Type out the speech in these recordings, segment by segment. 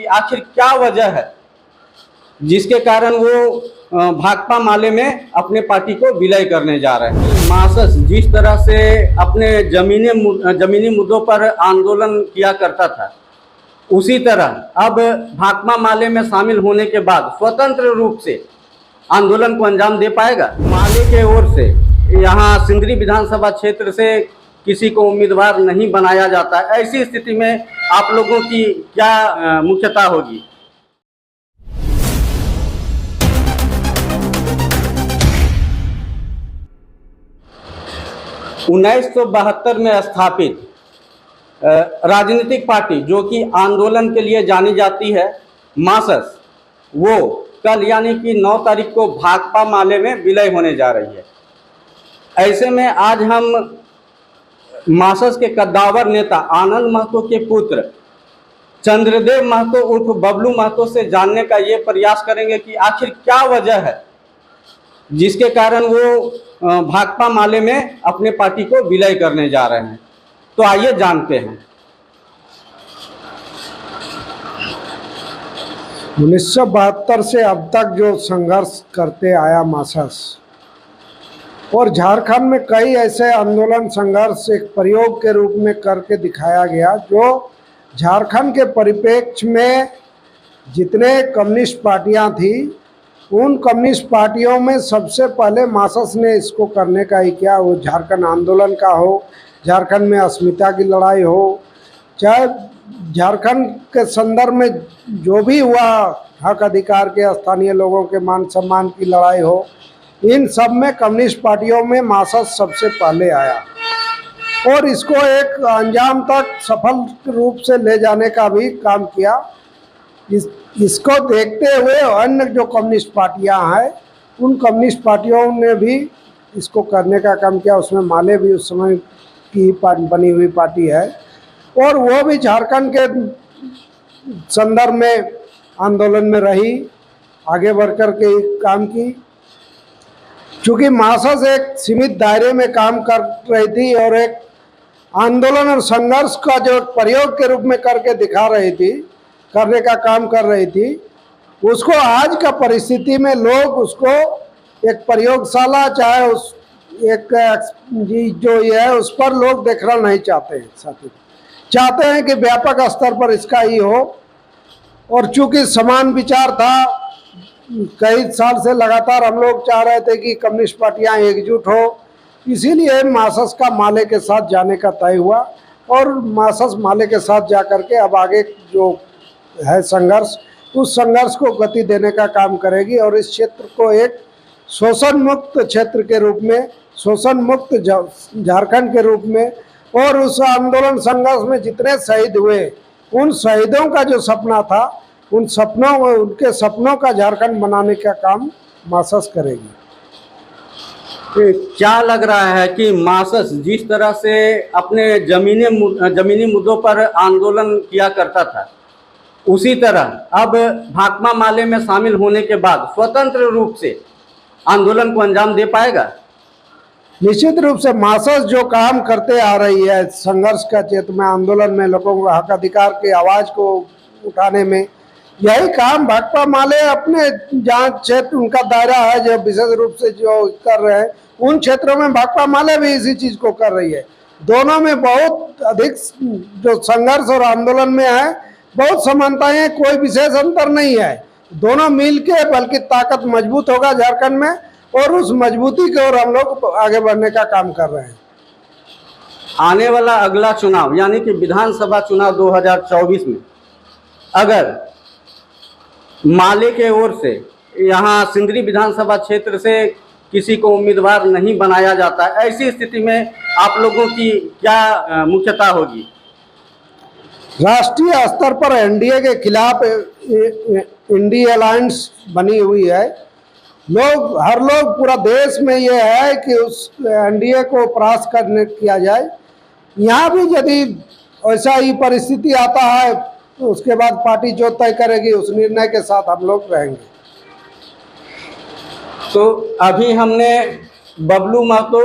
कि आखिर क्या वजह है जिसके कारण वो भाकपा माले में अपने पार्टी को विलय करने जा रहे हैं। मार्क्सिस्ट जिस तरह से अपने जमीनी मुद्दों पर आंदोलन किया करता था, उसी तरह अब भाकपा माले में शामिल होने के बाद स्वतंत्र रूप से आंदोलन को अंजाम दे पाएगा। माले के ओर से यहाँ सिंदरी विधानसभा क्षेत्र से किसी को उम्मीदवार नहीं बनाया जाता। ऐसी स्थिति में आप लोगों की क्या मुख्यता होगी? उन्नीस में स्थापित राजनीतिक पार्टी जो कि आंदोलन के लिए जानी जाती है, मार्क्सिस्ट, वो कल यानी कि 9 तारीख को भाकपा माले में विलय होने जा रही है। ऐसे में आज हम मार्क्सिस्ट के कद्दावर नेता आनंद महतो के पुत्र चंद्रदेव महतो उर्फ बबलू महतो से जानने का ये प्रयास करेंगे कि आखिर क्या वजह है जिसके कारण वो भाकपा माले में अपने पार्टी को विलय करने जा रहे हैं। तो आइए जानते हैं। 1972 से अब तक जो संघर्ष करते आया मार्क्सिस्ट, और झारखंड में कई ऐसे आंदोलन संघर्ष एक प्रयोग के रूप में करके दिखाया गया, जो झारखंड के परिप्रेक्ष्य में जितने कम्युनिस्ट पार्टियां थी, उन कम्युनिस्ट पार्टियों में सबसे पहले मार्क्सिस्ट ने इसको करने का ही किया। वो झारखंड आंदोलन का हो, झारखंड में अस्मिता की लड़ाई हो, चाहे झारखंड के संदर्भ में जो भी हुआ, हक अधिकार के, स्थानीय लोगों के मान सम्मान की लड़ाई हो, इन सब में कम्युनिस्ट पार्टियों में मार्क्सिस्ट सबसे पहले आया और इसको एक अंजाम तक सफल रूप से ले जाने का भी काम किया। इसको देखते हुए अन्य जो कम्युनिस्ट पार्टियां हैं, उन कम्युनिस्ट पार्टियों ने भी इसको करने का काम किया। उसमें माले भी उस समय की बनी हुई पार्टी है और वो भी झारखंड के संदर्भ में आंदोलन में रही, आगे बढ़कर के काम की। चूँकि मार्क्सिस्ट एक सीमित दायरे में काम कर रही थी और एक आंदोलन और संघर्ष का जो प्रयोग के रूप में करके दिखा रही थी, करने का काम कर रही थी, उसको आज का परिस्थिति में लोग उसको एक प्रयोगशाला, चाहे उस एक जो ये है उस पर लोग देखना नहीं चाहते हैं। साथी चाहते हैं कि व्यापक स्तर पर इसका ही हो। और चूंकि समान विचार था, कई साल से लगातार हम लोग चाह रहे थे कि कम्युनिस्ट पार्टियां एकजुट हो, इसीलिए मार्क्सिस्ट का माले के साथ जाने का तय हुआ और मार्क्सिस्ट माले के साथ जाकर के अब आगे जो है संघर्ष, उस संघर्ष को गति देने का काम करेगी और इस क्षेत्र को एक शोषण मुक्त क्षेत्र के रूप में, शोषण मुक्त झारखंड के रूप में, और उस आंदोलन संघर्ष में जितने शहीद हुए, उन शहीदों का जो सपना था, उनके सपनों का झारखंड बनाने का काम मार्क्सिस्ट करेगी। क्या लग रहा है कि मार्क्सिस्ट जिस तरह से अपने जमीनी मुद्दों पर आंदोलन किया करता था, उसी तरह अब भाकपा माले में शामिल होने के बाद स्वतंत्र रूप से आंदोलन को अंजाम दे पाएगा? निश्चित रूप से मार्क्सिस्ट जो काम करते आ रही है संघर्ष का क्षेत्र में, आंदोलन में, लोगों को हक अधिकार की आवाज़ को उठाने में, यही काम भाकपा माले अपने जहाँ क्षेत्र उनका दायरा है, जो विशेष रूप से जो कर रहे हैं, उन क्षेत्रों में भाकपा माले भी इसी चीज़ को कर रही है। दोनों में बहुत अधिक जो संघर्ष और आंदोलन में है, बहुत समानताएं हैं, कोई विशेष अंतर नहीं है। दोनों मिल के बल्कि ताकत मजबूत होगा झारखंड में और उस मजबूती की ओर हम लोग आगे बढ़ने का काम कर रहे हैं। आने वाला अगला चुनाव यानी कि विधानसभा चुनाव 2024 में अगर माले के ओर से यहाँ सिंदरी विधानसभा क्षेत्र से किसी को उम्मीदवार नहीं बनाया जाता, ऐसी स्थिति में आप लोगों की क्या मुख्यता होगी? राष्ट्रीय स्तर पर एनडीए के खिलाफ इंडिया अलायंस बनी हुई है। हर लोग पूरा देश में ये है कि उस एनडीए को परास्त किया जाए। यहाँ भी यदि ऐसा ही परिस्थिति आता है तो उसके बाद पार्टी जो तय करेगी उस निर्णय के साथ हम लोग रहेंगे। तो अभी हमने बबलू महतो,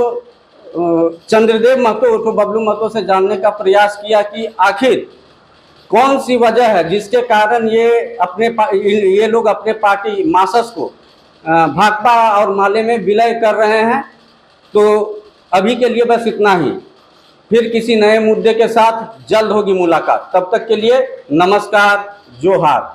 चंद्रदेव महतो उर्फ बबलू महतो से जानने का प्रयास किया कि आखिर कौन सी वजह है जिसके कारण ये लोग अपने पार्टी मासस को भाकपा और माले में विलय कर रहे हैं। तो अभी के लिए बस इतना ही, फिर किसी नए मुद्दे के साथ जल्द होगी मुलाकात। तब तक के लिए नमस्कार, जोहार।